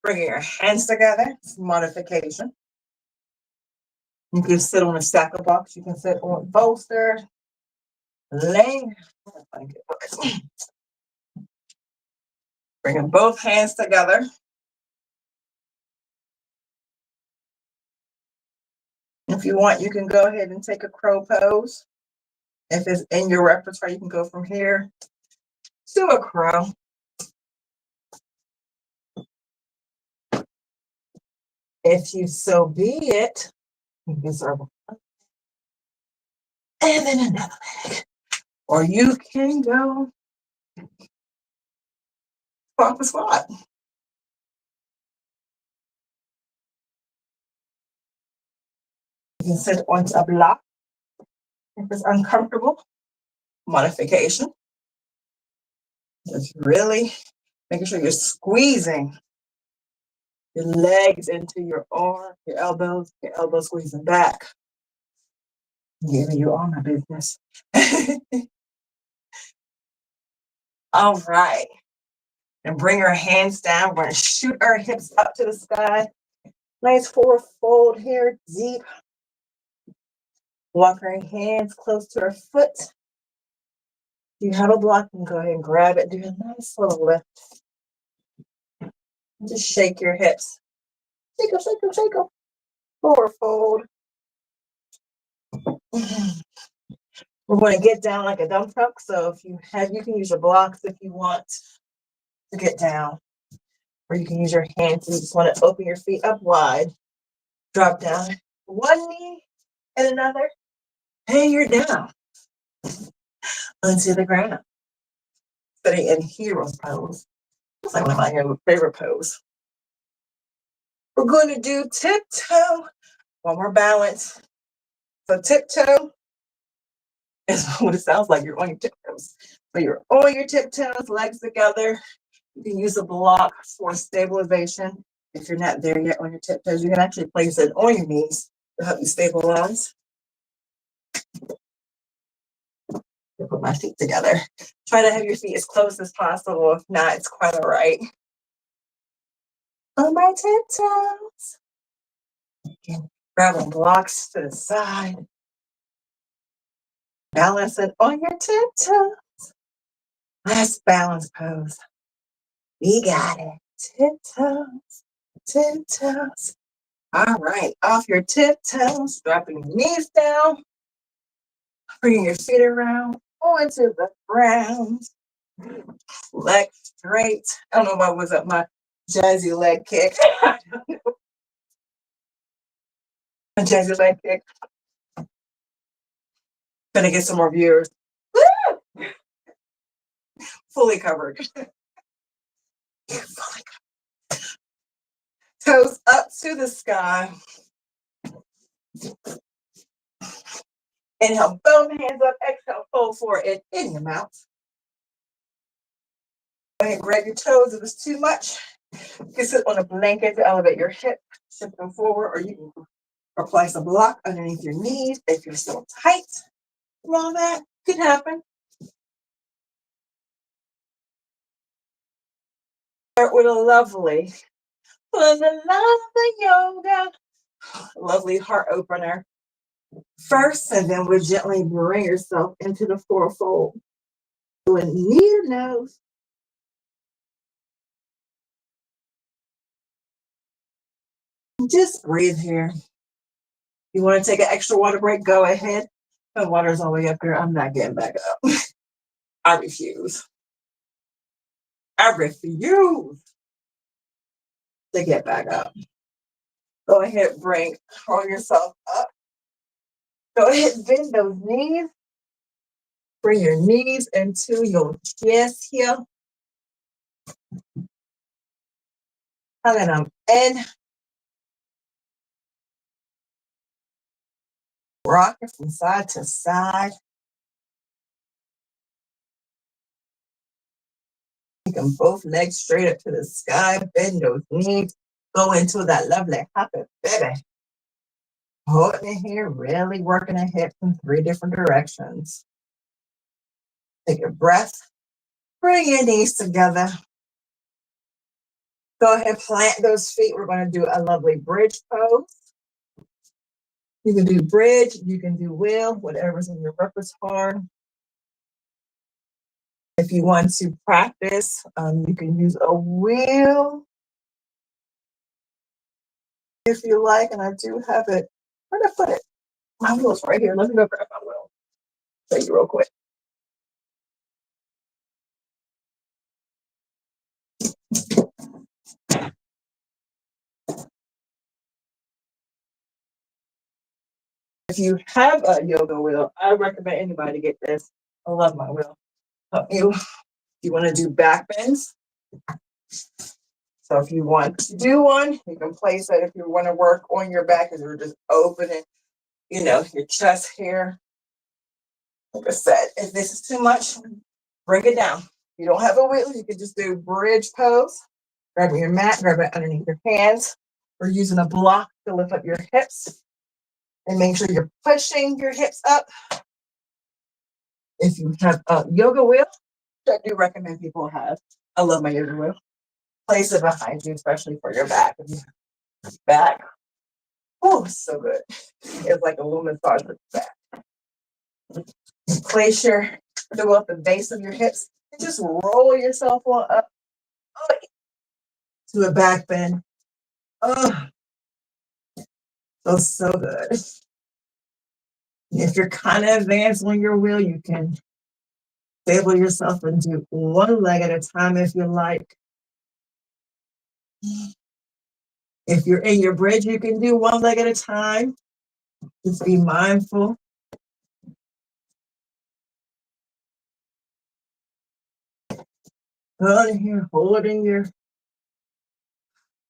Bringing your hands together. It's modification. You can sit on a stack of blocks. You can sit on a bolster. Laying. Bringing both hands together. If you want, you can go ahead and take a crow pose. If it's in your repertoire, you can go from here to a crow. If you so be it, you can circle. And then another leg. Or you can go pop a squat. You can sit onto a block. If it's uncomfortable, modification. Just really making sure you're squeezing your legs into your arm, your elbows squeezing back. I'm giving you all my business. All right. And bring our hands down. We're going to shoot our hips up to the sky. Nice forward fold here, deep. Walk our hands close to our foot. If you have a block, you can go ahead and grab it. Do a nice little lift. Just shake your hips. Shake them, shake them, shake them. Forward fold. We're going to get down like a dump truck. So if you have, you can use your blocks if you want to get down. Or you can use your hands if you just want to open your feet up wide. Drop down one knee and another. And you're down onto the ground. Sitting in hero pose. It's like one of my favorite pose. We're going to do tiptoe. One more balance. So tiptoe is what it sounds like. You're on your tiptoes. So you're on your tiptoes, legs together. You can use a block for stabilization. If you're not there yet on your tiptoes, you can actually place it on your knees to help you stabilize. I'll put my feet together. Try to have your feet as close as possible. If not, it's quite all right. On my tiptoes. Again, grabbing blocks to the side. Balance it on your tiptoes. Last balance pose. We got it. Tiptoes, tiptoes. All right, off your tiptoes, dropping your knees down, bringing your feet around, onto the ground. Leg straight. I don't know what was up my jazzy leg kick. I don't know. A jazzy leg kick. Gonna get some more viewers. Woo! Fully covered. Fully covered. Toes up to the sky. Inhale, both hands up. Exhale, fold forward in any amount. Go ahead and grab your toes if it's too much. You can sit on a blanket to elevate your hip, shift them forward, or you can apply some block underneath your knees if you're still tight. All that could happen. Start with a lovely, for the love of yoga, lovely heart opener first, and then we'll gently bring yourself into the forward fold. Do a knee to nose. Just breathe here. You want to take an extra water break? Go ahead. The water's all the way up here. I'm not getting back up. I refuse. I refuse to get back up. Go ahead, roll yourself up. Go ahead, bend those knees. Bring your knees into your chest here. And then I'm in. Rocking from side to side. Taking both legs straight up to the sky. Bend those knees. Go into that lovely happy baby. Holding it here, really working the hips in 3 different directions. Take a breath. Bring your knees together. Go ahead, plant those feet. We're going to do a lovely bridge pose. You can do bridge, you can do wheel, whatever's in your repertoire. If you want to practice, you can use a wheel if you like, and I do have it. Where did I put it? My wheel's right here. Let me go grab my wheel. Show you real quick. If you have a yoga wheel, I recommend anybody get this. I love my wheel. Help you. You want to do back bends. So if you want to do one, you can place it if you want to work on your back as you're just opening, your chest here. Like I said, if this is too much, bring it down. If you don't have a wheel, you can just do bridge pose. Grab your mat, grab it underneath your hands. We're using a block to lift up your hips and make sure you're pushing your hips up. If you have a yoga wheel, which I do recommend people have. I love my yoga wheel. Place it behind you, especially for your back. Back. Oh, so good. It's like a little massage with the back. Place your wheel at the base of your hips and just roll yourself on up to a back bend. Oh, feels so good. If you're kind of advanced on your wheel, you can stable yourself and do one leg at a time if you like. If you're in your bridge, you can do one leg at a time. Just be mindful. Go in here, hold in your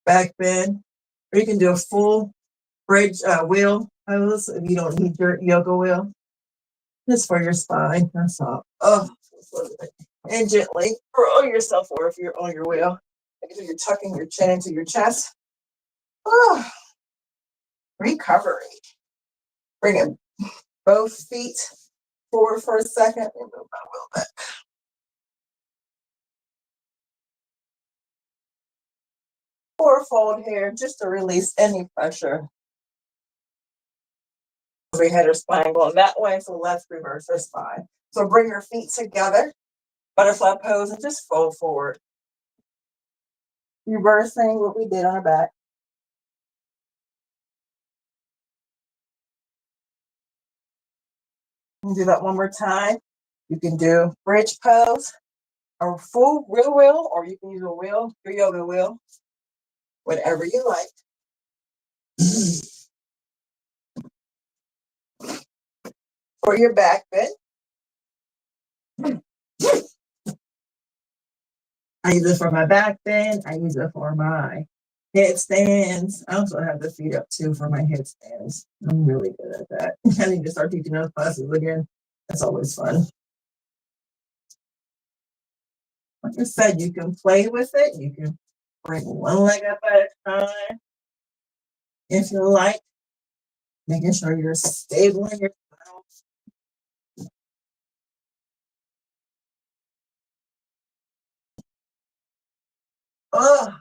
back bend. Or you can do a full bridge wheel pose if you don't need your yoga wheel. Just for your spine, that's all. Oh, and gently roll yourself over if you're on your wheel. Make sure you're tucking your chin into your chest. Oh, recovery. Bring it both feet forward for a second and move my wheel back. Or fold here just to release any pressure. We had our spine going that way, so let's reverse our spine. So bring your feet together, butterfly pose, and just fold forward. Reversing what we did on our back. Do that one more time. You can do bridge pose, a full real wheel, or you can use a wheel, your yoga wheel, whatever you like. For your back bend, I use it for my back bend. I use it for my headstands. I also have the feet up too for my headstands. I'm really good at that. I need to start teaching those classes again. That's always fun. Like I said, you can play with it. You can bring one leg up at a time. If you like, making sure you're stable in your balance. Oh,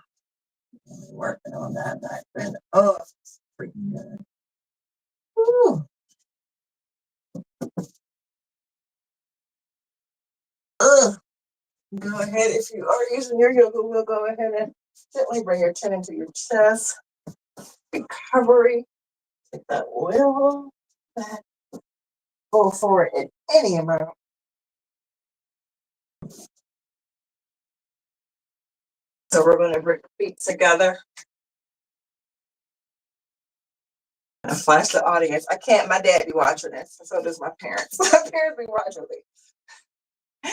working on that back bend. Oh, it's freaking good. Woo. Go ahead. If you are using your yoga wheel, go ahead and gently bring your chin into your chest. Recovery. Take that wheel back. Go forward in any amount. So we're going to bring the feet together. I flash the audience. I can't. My dad be watching this, so does my parents. My parents be watching me.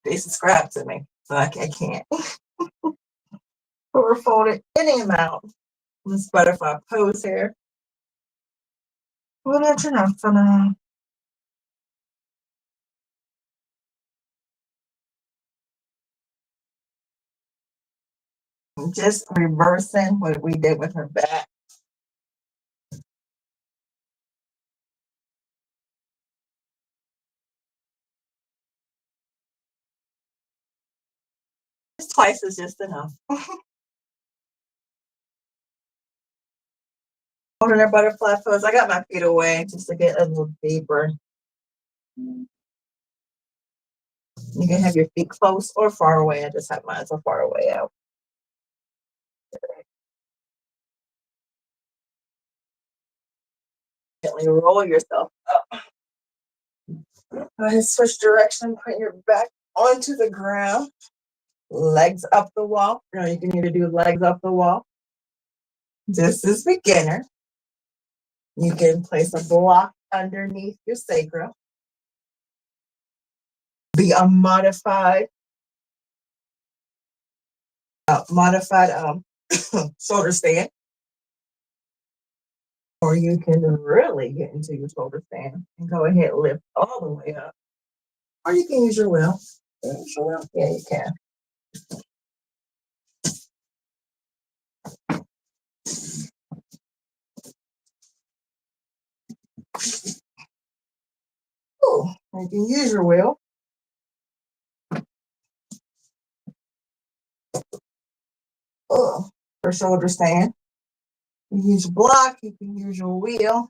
They subscribe to me, so I can't. or fold it any amount. This butterfly pose here. Well, that's enough for now. Just reversing what we did with her back. Twice is just enough. Holding her butterfly pose. I got my feet away just to get a little deeper. You can have your feet close or far away. I just have mine so far away out. Gently roll yourself up. Go ahead, switch direction. Put your back onto the ground. Legs up the wall. You can either do legs up the wall. This is beginner. You can place a block underneath your sacrum. Be a modified shoulder stand. Or you can really get into your shoulder stand and go ahead and lift all the way up. Or you can use your wheel. Yeah, you can. Ooh, you can use your wheel. For shoulder stand. You can use your block, you can use your wheel.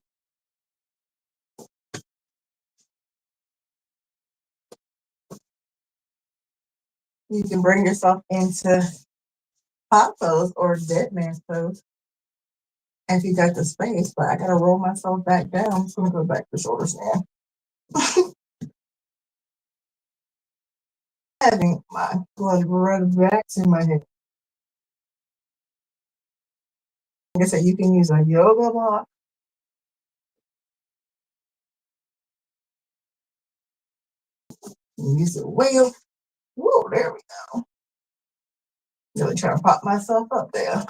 You can bring yourself into hot pose or dead man's pose if you got the space, but I gotta roll myself back down, so I'm gonna go back to shoulder stand. Having my blood run back to my head. Like I said, you can use a yoga block. Use a wheel. Whoa, there we go. Really trying to pop myself up there.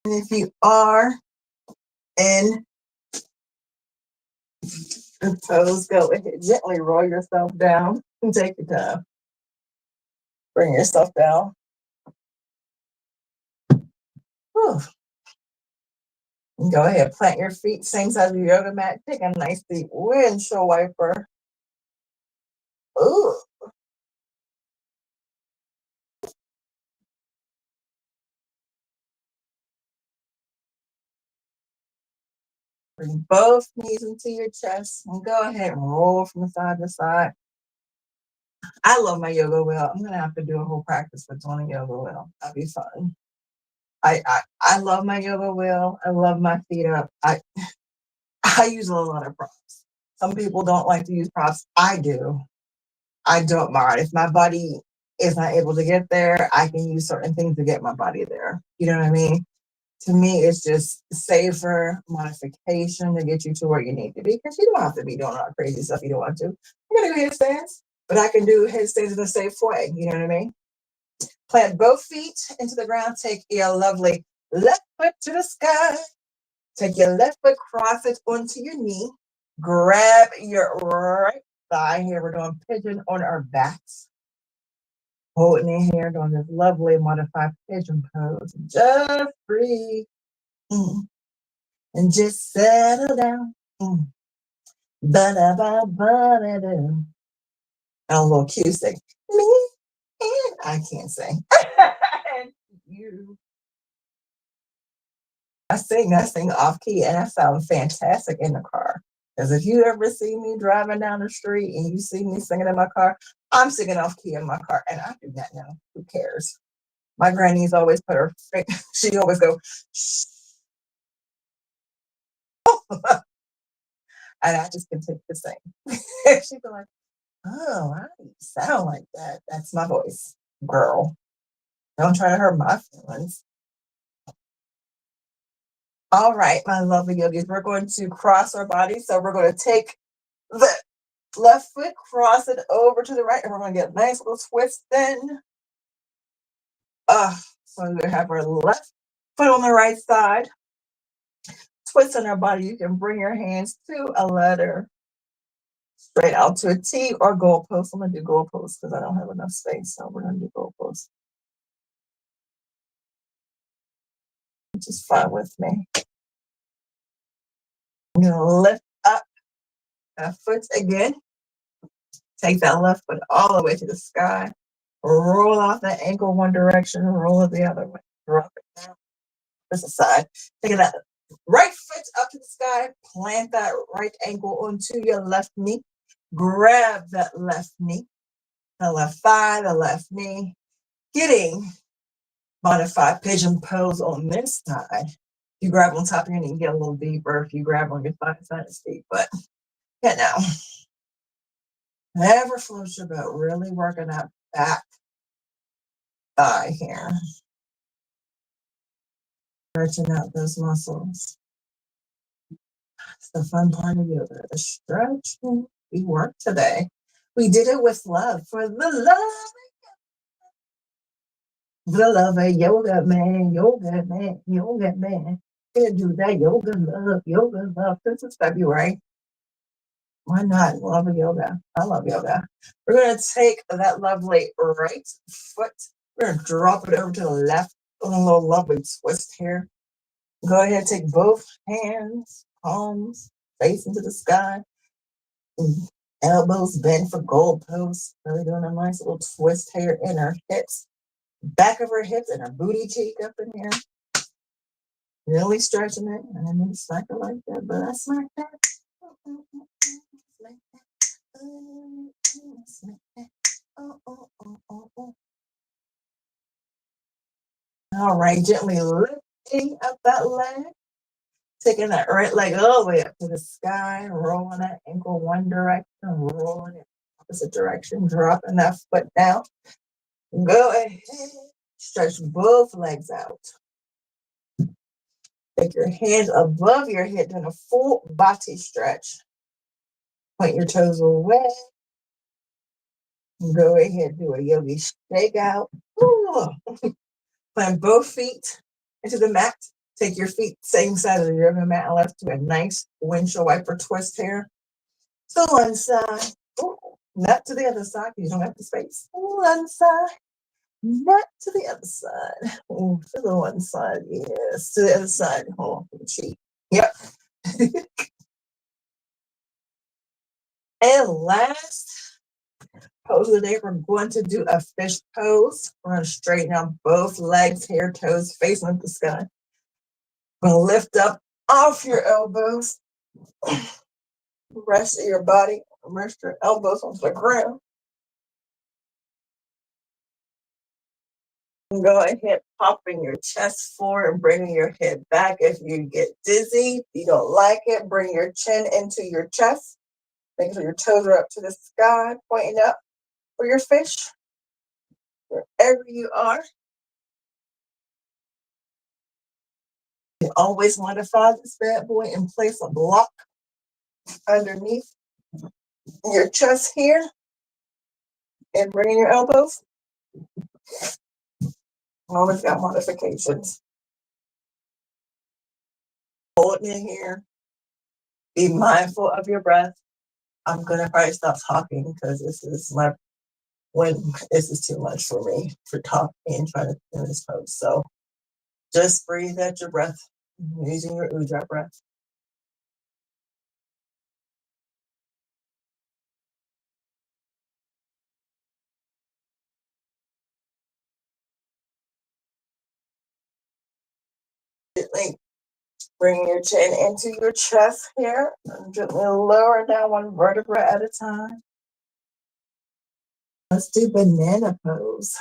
And if you are in the pose, go ahead, gently roll yourself down and take your time. Bring yourself down. Whew. And go ahead, plant your feet, same size as your yoga mat. Take a nice deep windshield wiper. Ooh. Bring both knees into your chest and go ahead and roll from side to side. I love my yoga wheel. I'm gonna have to do a whole practice with doing a yoga wheel. That'd be fun. I love my yoga wheel. I love my feet up. I use a lot of props. Some people don't like to use props. I do. I don't mind. If my body is not able to get there, I can use certain things to get my body there. You know what I mean? To me, it's just safer modification to get you to where you need to be, because you don't have to be doing all crazy stuff you don't want to. I gotta do headstands, but I can do headstands in a safe way. You know what I mean? Plant both feet into the ground. Take your lovely left foot to the sky. Take your left foot, cross it onto your knee. Grab your right thigh. Here we're doing pigeon on our backs. Holding in here, doing this lovely modified pigeon pose. Just breathe. And just settle down. Ba-da-ba-ba-da-da. And a little cue sing. Me and I can't sing. You. I sing off key, and I sound fantastic in the car. Because if you ever see me driving down the street and you see me singing in my car, I'm singing off key in my car, and I do that now. Who cares? My granny's always put her, she always go, shh. And I just continue to sing. She'd be like, oh, I don't sound like that. That's my voice, girl. Don't try to hurt my feelings. All right, my lovely yogis, we're going to cross our bodies. So we're going to take the left foot, cross it over to the right, and we're going to get a nice little twist then. So we have our left foot on the right side. Twist on our body. You can bring your hands to a letter, straight out to a T or goalpost. I'm going to do goalpost because I don't have enough space. So we're going to do goalpost. Which is fine with me. I'm going to lift up that foot again. Take that left foot all the way to the sky. Roll off that ankle one direction, roll it the other way. Drop it down. This side. Take that right foot up to the sky. Plant that right ankle onto your left knee. Grab that left knee, the left thigh, the left knee. Getting modified pigeon pose on this side. If you grab on top of your knee, get a little deeper. If you grab on your thigh, it's deep. But yeah, now. Never floats your boat. Really working that back thigh here. Stretching out those muscles. It's the fun part of yoga, the stretching. We worked today. We did it with love for the love of yoga, man, yoga, man, yoga, man. Gonna do that yoga love. This is February. Why not? Love yoga. I love yoga. We're gonna take that lovely right foot. We're gonna drop it over to the left. A little lovely twist here. Go ahead, take both hands, palms, face into the sky. Elbows bent for goalposts. Really doing a nice little twist here in our hips. Back of our hips and our booty cheek up in here. Really stretching it. I didn't mean to smack it like that, but I smacked that. Smack that. Smack that. Oh. All right, gently lifting up that leg. Taking that right leg all the way up to the sky, rolling that ankle one direction, rolling it opposite direction, dropping that foot down. Go ahead, stretch both legs out. Take your hands above your head, doing a full body stretch. Point your toes away. Go ahead, do a yogi shake out. Plant both feet into the mat. Take your feet same side of the yoga mat and let's do a nice windshield wiper twist here. To one side, not to the other side, because you don't have the space. One side, not to the other side. To the one side, yes. To the other side. Oh, cheek. Yep. And last pose of the day, we're going to do a fish pose. We're going to straighten out both legs, hair, toes, facing up the sky. We're going to lift up off your elbows. Rest of your body. Rest your elbows onto the ground. Go ahead, popping your chest forward and bringing your head back. If you get dizzy, if you don't like it, bring your chin into your chest. Make sure your toes are up to the sky, pointing up for your fish. Wherever you are. You always modify this bad boy and place a block underneath your chest here. And bring in your elbows. Always got modifications. Hold it in here. Be mindful of your breath. I'm gonna probably stop talking because this is too much for me for talking and trying to do this pose. So just breathe at your breath using your ujjayi breath. Gently bring your chin into your chest here and gently lower down one vertebra at a time. Let's do banana pose.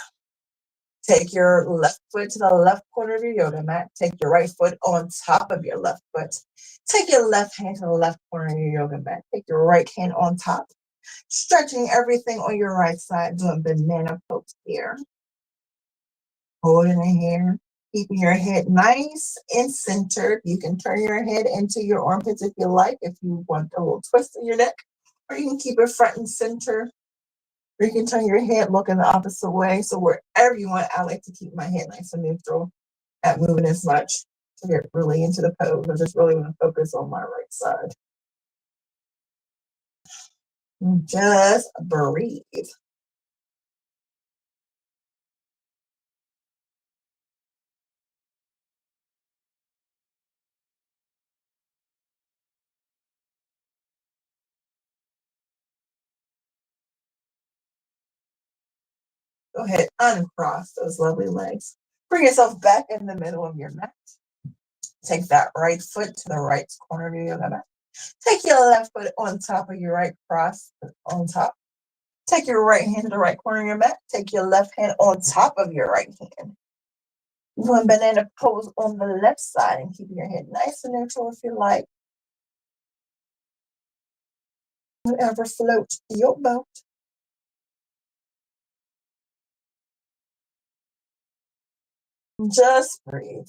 Take your left foot to the left corner of your yoga mat. Take your right foot on top of your left foot. Take your left hand to the left corner of your yoga mat. Take your right hand on top. Stretching everything on your right side, doing banana pose here. Holding it here. Keeping your head nice and centered. You can turn your head into your armpits if you like, if you want a little twist in your neck, or you can keep it front and center, or you can turn your head looking the opposite way. So wherever you want, I like to keep my head nice and neutral, not moving as much to get really into the pose. I just really want to focus on my right side. Just breathe. Go ahead, uncross those lovely legs. Bring yourself back in the middle of your mat. Take that right foot to the right corner of your yoga mat. Take your left foot on top of your right cross on top. Take your right hand to the right corner of your mat. Take your left hand on top of your right hand. One banana pose on the left side and keep your head nice and neutral if you like. Whatever floats your boat. Just breathe.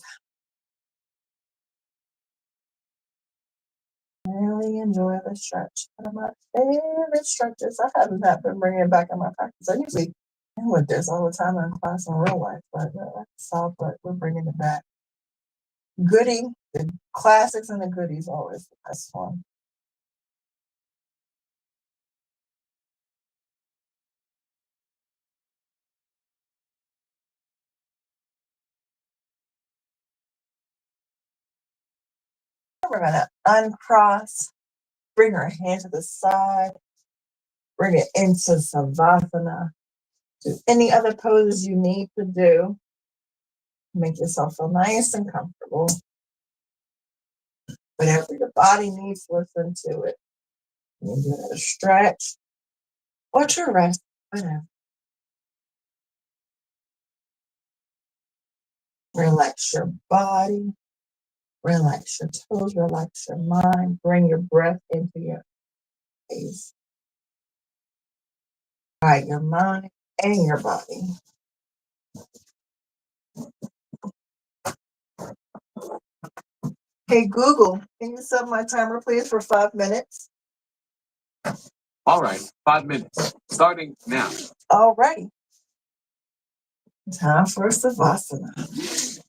Really enjoy the stretch. One of my favorite stretches. I haven't been bringing it back in my practice. I usually do with this all the time in class in real life, but I saw, but we're bringing it back. Goodie, the classics and the goodies always the best one. We're gonna uncross, bring our hand to the side, bring it into Savasana. Do any other poses you need to do. Make yourself feel nice and comfortable. Whatever your body needs, listen to it. You can do a stretch or to rest, whatever. Relax your body, relax your toes, relax your mind. Bring your breath into your face. Quiet your mind and your body. Hey Google, can you set my timer please for 5 minutes?
All right, 5 minutes, starting now.
All righty. Time for Savasana.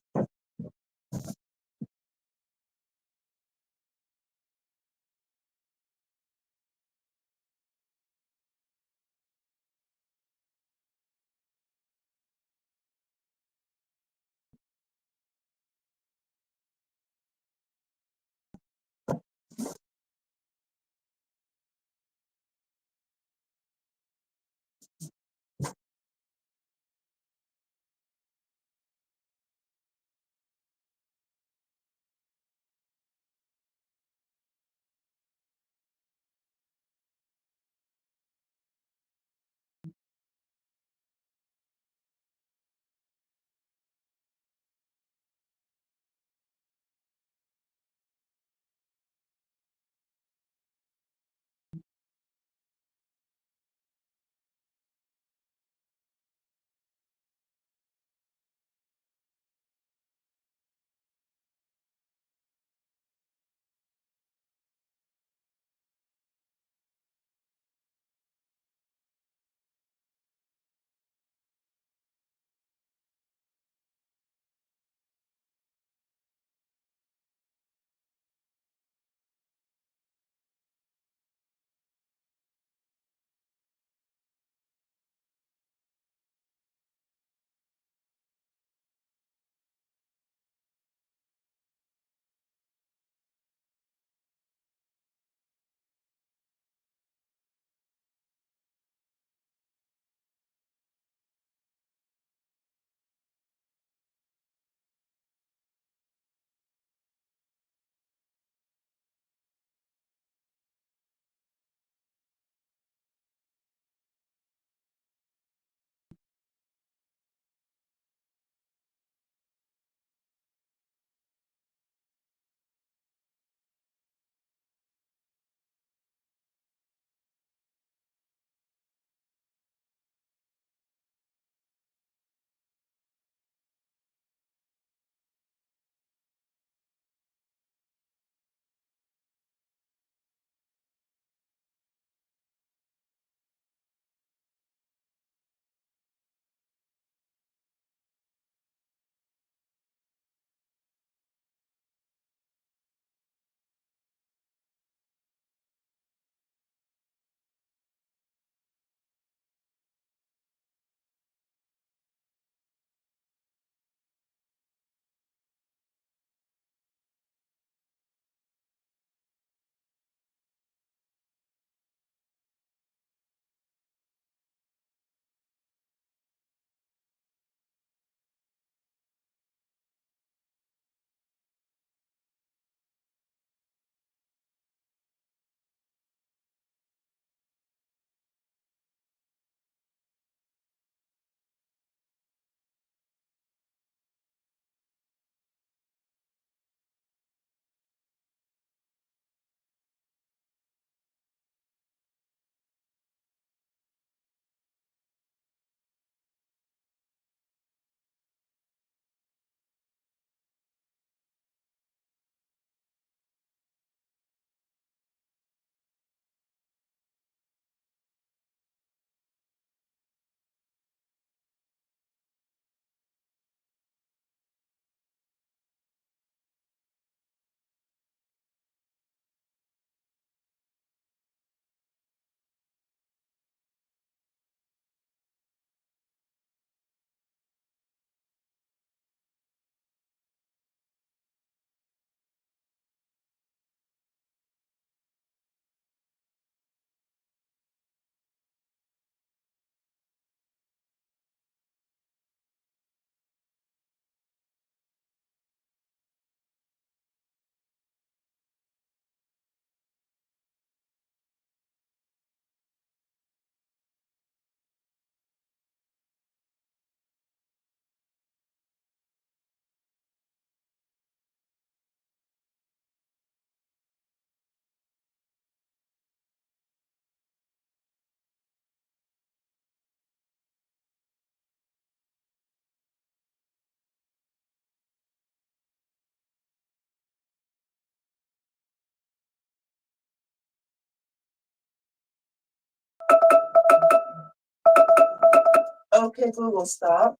Okay, Google, stop.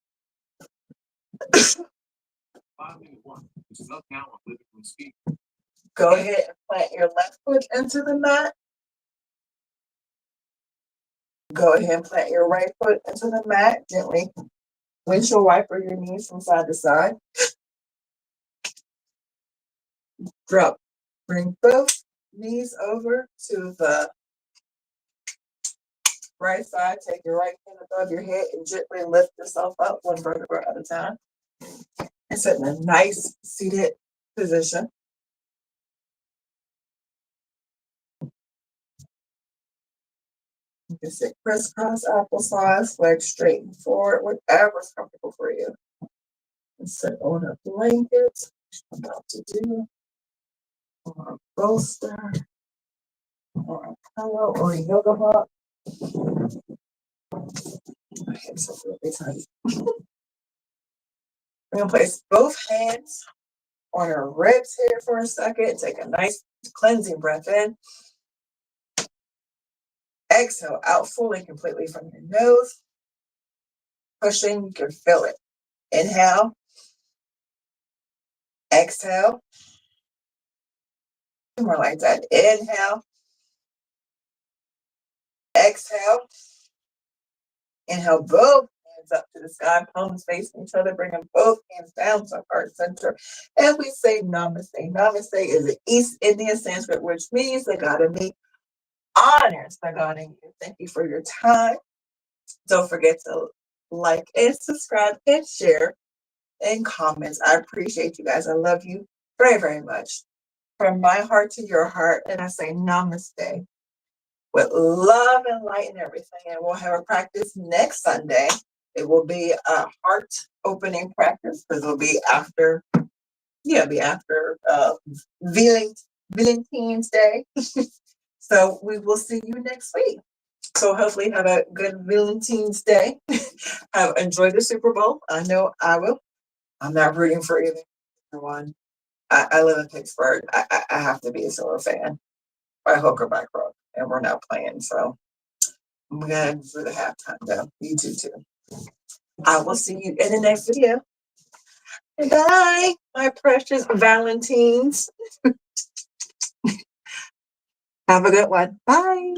5-minute one, which is up now on living room speed.
Go ahead and plant your left foot into the mat. Go ahead and plant your right foot into the mat. Gently windshield wiper your knees from side to side. Drop. Bring both knees over to the right side. Take your right hand above your head and gently lift yourself up one vertebra at a time. And sit in a nice seated position. You can sit crisscross applesauce, legs straight and forward, whatever's comfortable for you. And sit on a blanket, I'm about to do, or a bolster, or a pillow, or a yoga mat. My hips are really tight. We're gonna place both hands on our ribs here for a second. Take a nice cleansing breath in. Exhale out fully, completely from your nose. Pushing, you can feel it. Inhale. Exhale. More like that. Inhale. Exhale. Inhale both hands up to the sky, palms facing each other, bringing both hands down to heart center. And we say namaste. Namaste is an East Indian Sanskrit, which means the God in me honors the God in you. Thank you for your time. Don't forget to like and subscribe and share and comments. I appreciate you guys. I love you very, very much. From my heart to your heart. And I say namaste with love and light and everything. And we'll have a practice next Sunday. It will be a heart opening practice because it'll be after, Valentine's Day. So we will see you next week. So hopefully have a good Valentine's Day. Enjoy the Super Bowl. I know I will. I'm not rooting for either one. I live in Pittsburgh. I have to be a Steelers fan by hook or by crook, and we're not playing. So I'm gonna do the halftime though. You too. I will see you in the next video. Bye, my precious Valentines. Have a good one. Bye.